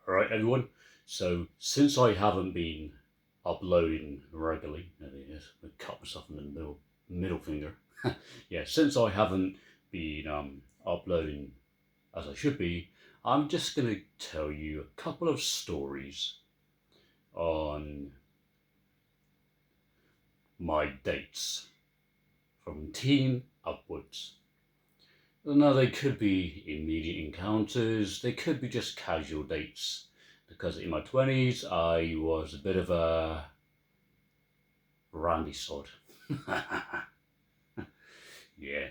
Alright, everyone. So, since I haven't been uploading regularly, there it is, I cut myself in the middle finger. Yeah, since I haven't been uploading as I should be, I'm just going to tell you a couple of stories on my dates from teen upwards. Now, they could be immediate encounters, they could be just casual dates, because in my 20s I was a bit of a randy sod. Yeah.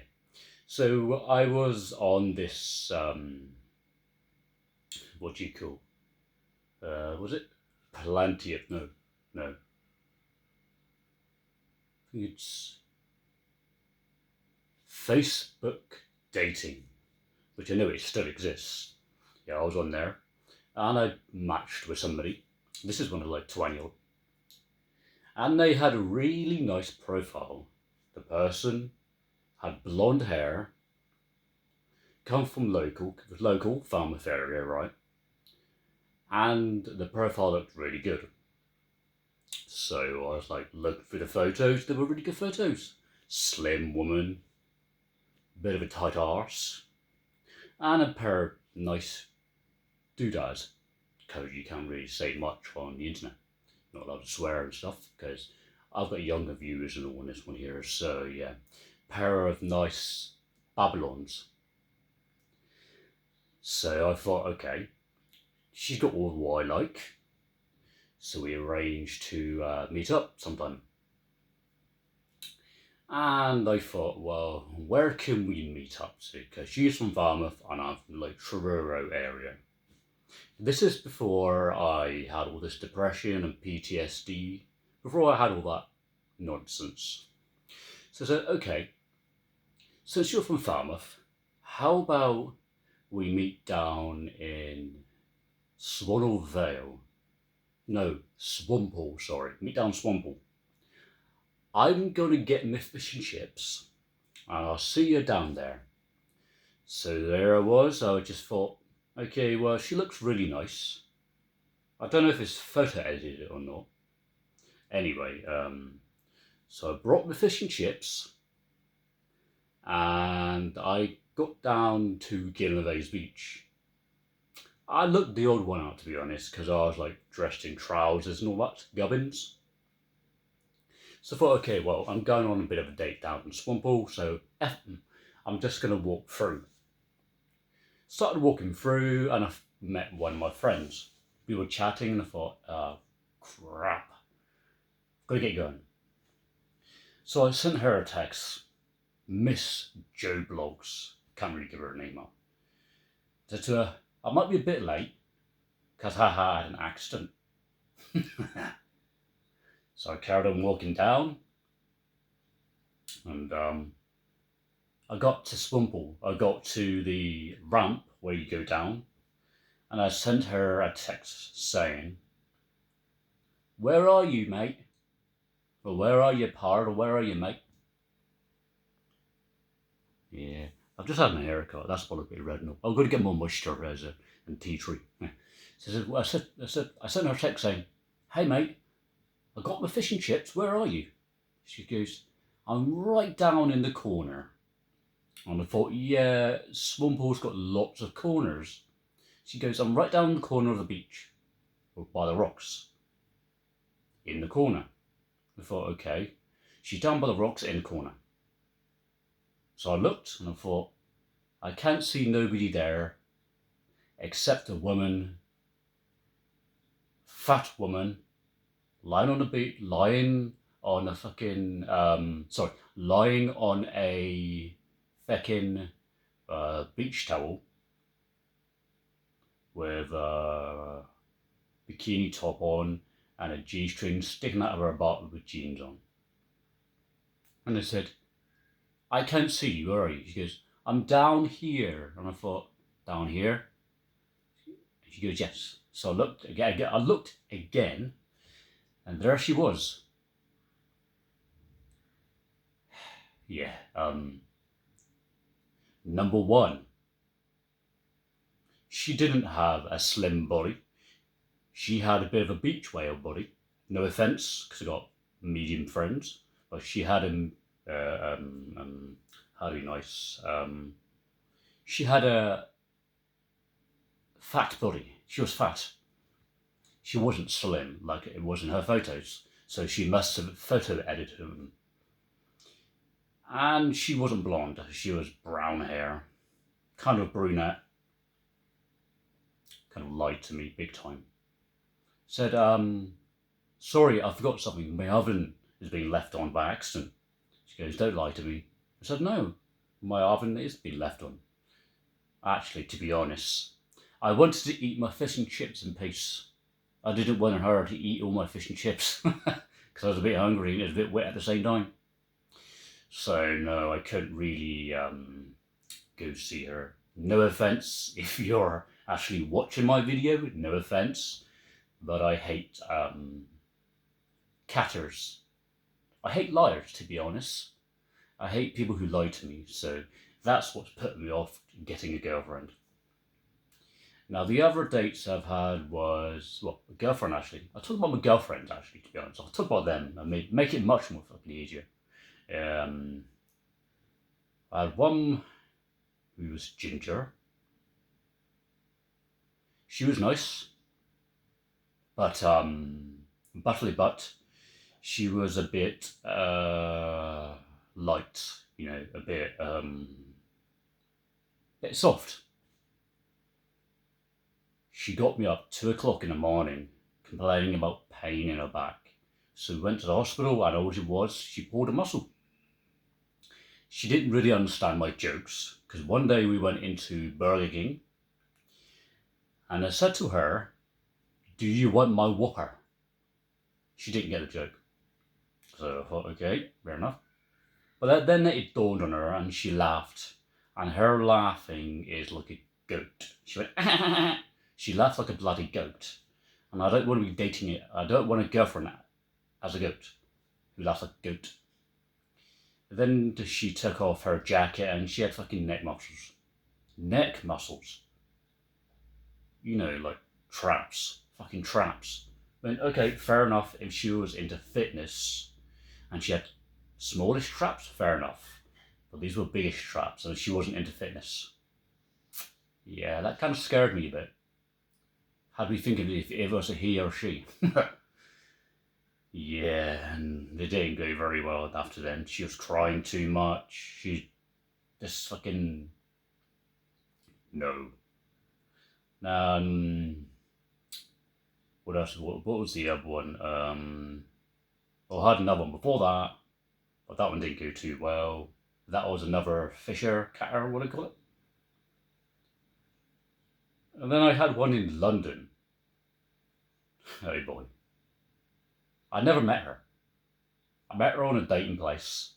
So I was on this, what do you call, was it Palantir? No. I think it's Facebook dating, which I know it still exists. Yeah, I was on there and I matched with somebody. This is when I was like 20 old. And they had a really nice profile. The person had blonde hair, come from local Falmouth area, right? And the profile looked really good. So I was like, looking through the photos, they were really good photos. Slim woman, bit of a tight arse, and a pair of nice doodads, because you can't really say much on the internet. Not allowed to swear and stuff, because I've got younger viewers and all on this one here, so yeah. Pair of nice Babylons. So I thought, okay, she's got all what I like, so we arranged to meet up sometime. And I thought, well, where can we meet up to? Because she's from Falmouth and I'm from like Truro area. This is before I had all this depression and PTSD, before I had all that nonsense. So I said, okay, since you're from Falmouth, how about we meet down in Swansell Vale? No, Swampole, sorry. Meet down Swampole. I'm going to get my fish and chips and I'll see you down there. So there I was. I just thought, okay, well, she looks really nice. I don't know if it's photo edited or not. Anyway, so I brought my fish and chips and I got down to Gilnavays Beach. I looked the odd one out, to be honest, because I was like dressed in trousers and all that gubbins. So I thought, okay, well, I'm going on a bit of a date down in Swampole, so I'm just going to walk through. Started walking through and I met one of my friends. We were chatting and I thought, crap, gotta get going. So I sent her a text, Miss Joe Blogs, can't really give her a name out. Said to her, I might be a bit late, because I had an accident. So I carried on walking down, and I got to Swampole. I got to the ramp where you go down, and I sent her a text saying, where are you, mate? Or where are you, pard? Or where are you, mate? Yeah, I've just had my hair cut. That's what a bit red now. I'm going to get more moisturiser and tea tree. So I sent her a text saying, hey, mate, I got my fish and chips. Where are you? She goes, I'm right down in the corner. And I thought, yeah, Swampole's got lots of corners. She goes, I'm right down the corner of the beach, or by the rocks, in the corner. I thought, okay, she's down by the rocks in the corner. So I looked and I thought, I can't see nobody there except a woman, fat woman, lying on the beach, lying on a fucking, lying on a feckin' beach towel with a bikini top on and a G-string sticking out of her bottom with jeans on. And I said, I can't see you, where are you? She goes, I'm down here. And I thought, down here? She goes, yes. So I looked again, and there she was. Yeah, number one, she didn't have a slim body. She had a bit of a beach whale body. No offence, because I got medium friends, but she had how do you nice? She had a fat body. She was fat. She wasn't slim like it was in her photos, so she must have photo edited them. And she wasn't blonde. She was brown hair, kind of brunette. Kind of lied to me big time. Said, sorry, I forgot something. My oven is being left on by accident. She goes, don't lie to me. I said, no, my oven is being left on. Actually, to be honest, I wanted to eat my fish and chips in peace. I didn't want her to eat all my fish and chips because I was a bit hungry and it was a bit wet at the same time. So no, I couldn't really go see her. No offence if you're actually watching my video, no offence, but I hate catters. I hate liars, to be honest. I hate people who lie to me, so that's what's put me off getting a girlfriend. Now, the other dates I've had was, well, a girlfriend actually. I'll talk about my girlfriends actually, to be honest. I'll talk about them and make it much more fucking easier. I had one who was ginger. She was nice, but butterly butt. She was a bit light, you know, a bit soft. She got me up 2 o'clock in the morning, complaining about pain in her back. So we went to the hospital, and all it was, she pulled a muscle. She didn't really understand my jokes, because one day we went into Burger King, and I said to her, do you want my Whopper? She didn't get the joke. So I thought, okay, fair enough. But then it dawned on her, and she laughed. And her laughing is like a goat. She went, she laughed like a bloody goat. And I don't want to be dating it. I don't want a girlfriend as a goat who laughs like a goat. Then she took off her jacket and she had fucking neck muscles. Neck muscles. You know, like traps. Fucking traps. I mean, okay, fair enough if she was into fitness and she had smallish traps, fair enough. But these were biggish traps and she wasn't into fitness. Yeah, that kind of scared me a bit. Had me thinking if it was a he or she. Yeah, and it didn't go very well after then. She was crying too much. She just fucking... No. What else? What was the other one? Well, I had another one before that, but that one didn't go too well. That was another Fisher catter, what do you call it? And then I had one in London. Oh boy. I never met her. I met her on a dating place.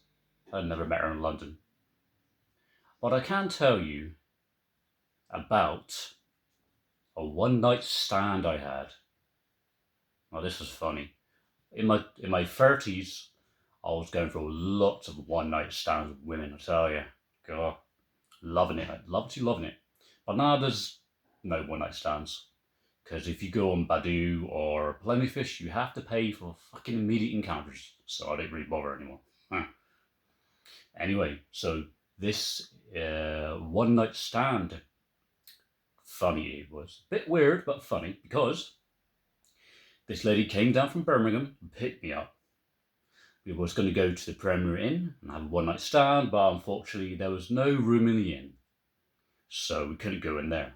I never met her in London. But I can tell you about a one-night stand I had. Now this is funny. In my 30s, I was going through lots of one-night stands with women, I tell you. God, loving it. Loving it. But now there's no one-night stands. Because if you go on Badoo or Plenty Fish, you have to pay for fucking immediate encounters. So I didn't really bother anymore. Anyway, so this one-night stand, funny it was. A bit weird, but funny, because this lady came down from Birmingham and picked me up. We was going to go to the Premier Inn and have a one-night stand, but unfortunately there was no room in the inn. So we couldn't go in there.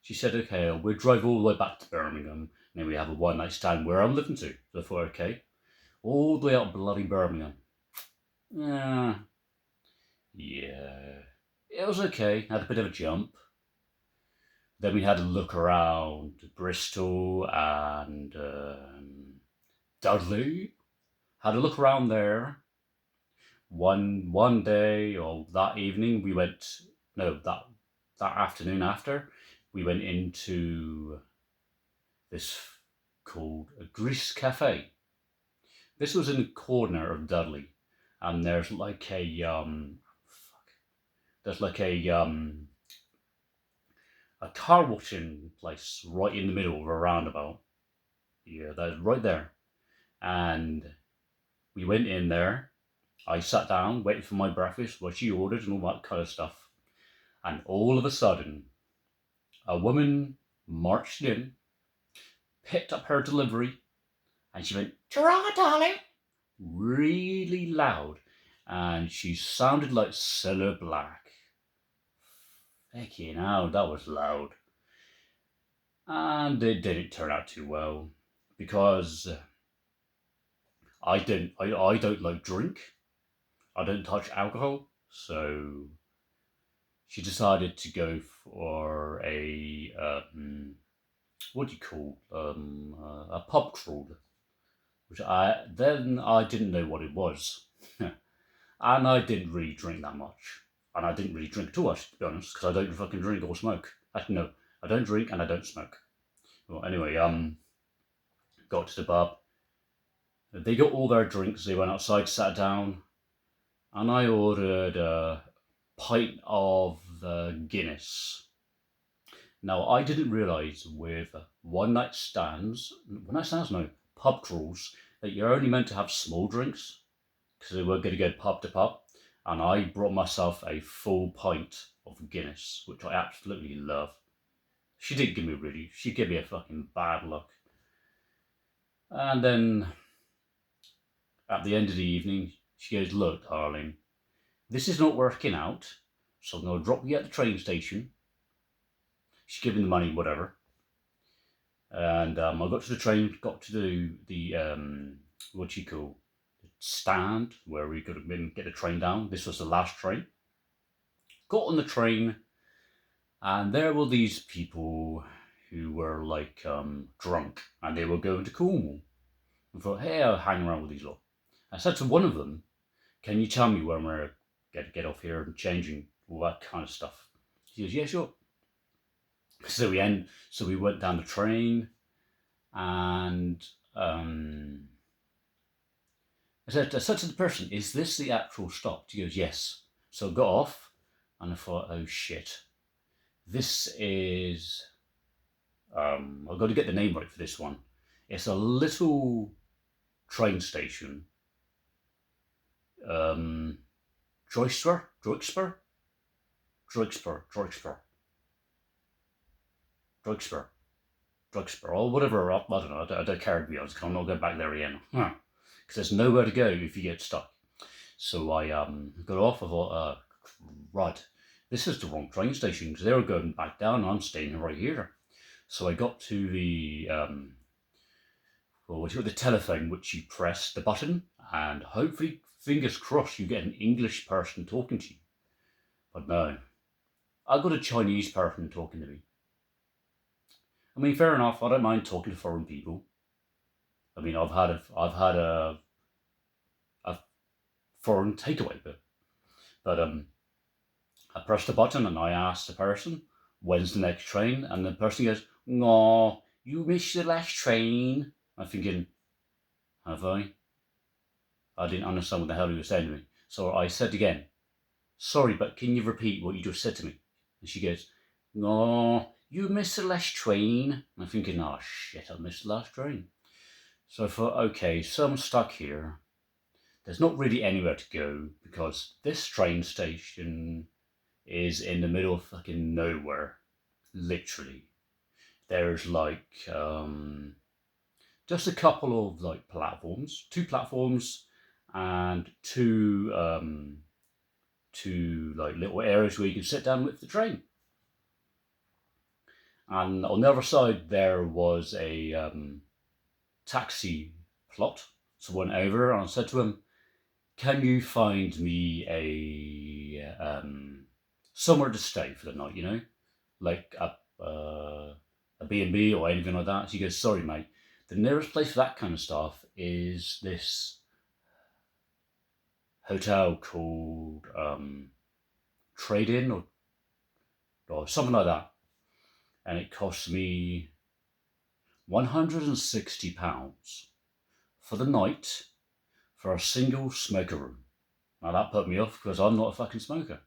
She said, okay, we'll drive all the way back to Birmingham, and then we have a one-night stand where I'm living to. So I thought, okay, all the way out bloody Birmingham. Yeah, it was okay. Had a bit of a jump. Then we had a look around Bristol and Dudley. Had a look around there. One day or that evening we went. No, that afternoon after. We went into this called a Grease Cafe. This was in the corner of Dudley, and there's like a a car washing place right in the middle of a roundabout. Yeah, that's right there. And we went in there. I sat down, waited for my breakfast, what she ordered, and all that kind of stuff. And all of a sudden, a woman marched in, picked up her delivery, and she went, "Ta-ra, darling," really loud. And she sounded like Cilla Black. Fucking hell, that was loud. And it didn't turn out too well because I don't like drink. I don't touch alcohol, so she decided to go for a what do you call a pub crawl, which I didn't know what it was, and I didn't really drink that much, and I didn't really drink too much to be honest, because I don't fucking drink or smoke. No, I don't drink and I don't smoke. Well, anyway, got to the pub. They got all their drinks. They went outside, sat down, and I ordered a pint of Guinness. Now, I didn't realise with pub crawls, that you're only meant to have small drinks because they were going to go pub to pub. And I brought myself a full pint of Guinness, which I absolutely love. She didn't give me really, she gave me a fucking bad look. And then at the end of the evening, she goes, "Look, darling, this is not working out, so I'm going to drop you at the train station." She's giving the money, whatever. And I got to the train, got to the what you call, stand where we could get the train down. This was the last train. Got on the train, and there were these people who were like drunk, and they were going to Cornwall. I thought, hey, I'll hang around with these lot. I said to one of them, "Can you tell me when we're get off here and changing, all that kind of stuff?" She goes, "Yeah, sure." So we went down the train, and I said to the person, "Is this the actual stop?" She goes, "Yes." So I got off, and I thought, oh shit, this is I've got to get the name right for this one. It's a little train station. Droyxper, or whatever. I don't know. I don't care to be honest. I'm not going back there again. Because there's nowhere to go if you get stuck. So I got off. I thought, right, this is the wrong train station because they were going back down. And I'm staying right here. So I got to the the telephone, which you press the button, and hopefully, fingers crossed, you get an English person talking to you. But no, I got a Chinese person talking to me. I mean, fair enough. I don't mind talking to foreign people. I mean, I've had a foreign takeaway, but I pressed the button and I asked the person, "When's the next train?" And the person goes, "No, you missed the last train." I'm thinking, have I? I didn't understand what the hell he was saying to me. So I said again, "Sorry, but can you repeat what you just said to me?" And she goes, "No, you missed the last train." And I'm thinking, oh shit, I missed the last train. So I thought, okay, so I'm stuck here. There's not really anywhere to go because this train station is in the middle of fucking nowhere. Literally. There's like just a couple of like platforms, 2 platforms, and two like little areas where you can sit down with the train. And on the other side there was a taxi plot. So I went over and I said to him, "Can you find me a somewhere to stay for the night? You know, like a B&B or anything like that?" She goes, "Sorry, mate. The nearest place for that kind of stuff is this hotel called Trade Inn or something like that, and it costs me £160 for the night for a single smoker room." Now that put me off because I'm not a fucking smoker.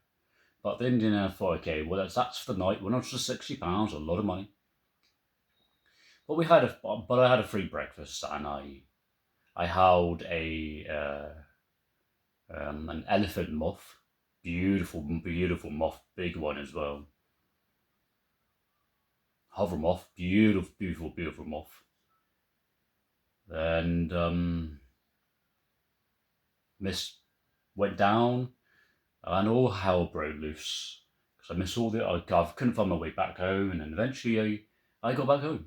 But then I thought, okay, well that's for the night. £160, a lot of money. But I had a free breakfast, and I held an elephant moth, beautiful moth, big one as well. Hover moth, beautiful moth. And mist went down, and all hell broke loose because I missed I couldn't find my way back home, and then eventually I got back home.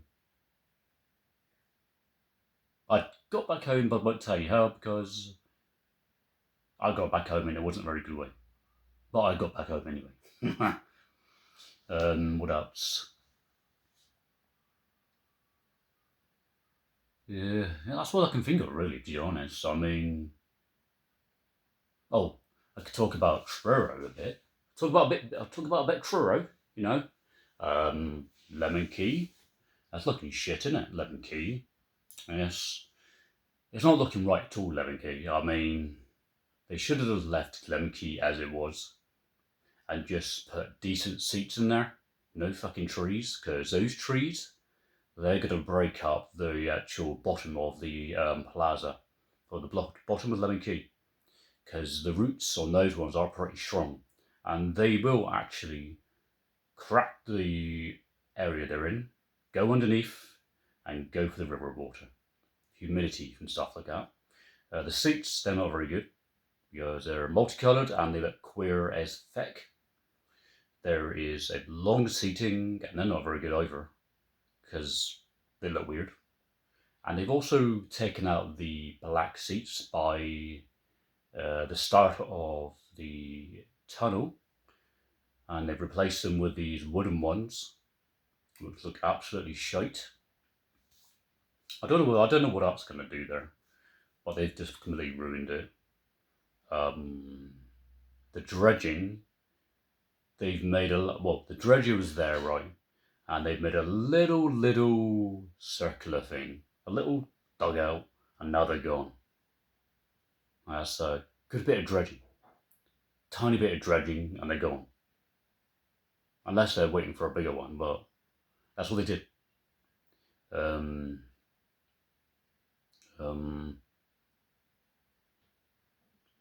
I got back home, but I won't tell you how, because I got back home and it wasn't a very good way. But I got back home anyway. What else? Yeah, that's what I can think of, really, to be honest. I mean, I could talk about Truro a bit. I'll talk about a bit Truro, you know. Lemon Key. That's looking shit, isn't it? Lemon Key. Yes. It's not looking right at all, Lemon Key. I mean, they should have left Lemon Key as it was and just put decent seats in there. No fucking trees, because those trees, they're going to break up the actual bottom of the plaza, or the bottom of Lemon Key, because the roots on those ones are pretty strong, and they will actually crack the area they're in, go underneath, and go for the river water, humidity and stuff like that. The seats, they're not very good, because they're multicoloured and they look queer as feck. There is a long seating, and they're not very good either, because they look weird. And they've also taken out the black seats by the start of the tunnel, and they've replaced them with these wooden ones, which look absolutely shite. I don't know what else going to do there, but they've just completely ruined it. The dredging, they've made the dredger was there, right? And they've made a little circular thing, a little dugout, and now they're gone. That's a good bit of dredging. Tiny bit of dredging, and they're gone. Unless they're waiting for a bigger one, but that's what they did.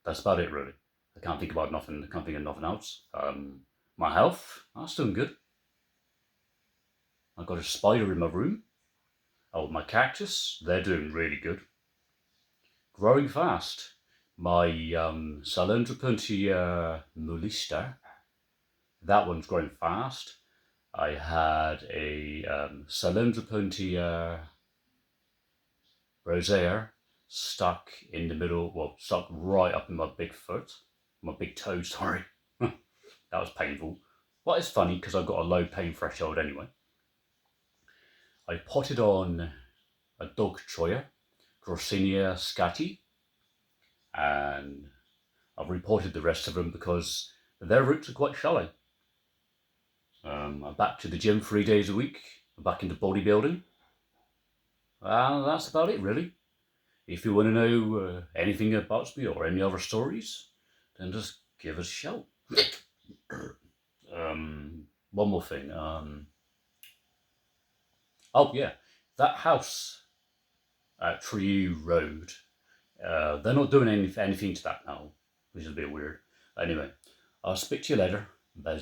That's about it, really. I can't think of nothing else. My health, that's doing good. I've got a spider in my room. My cactus, they're doing really good. Growing fast. My Salendrapuntia mulista, that one's growing fast. I had a Salendrapuntia rosea stuck in the middle, stuck right up in my big toe, sorry. That was painful. Well, it's funny because I've got a low pain threshold anyway. I potted on a dog choya, Groscinia scati, and I've reported the rest of them because their roots are quite shallow. I'm back to the gym 3 days a week. I'm back into bodybuilding. And that's about it, really. If you want to know anything about me or any other stories, then just give us a shout. One more thing. That house at True Road, they're not doing anything to that now, which is a bit weird. Anyway, I'll speak to you later. Bye.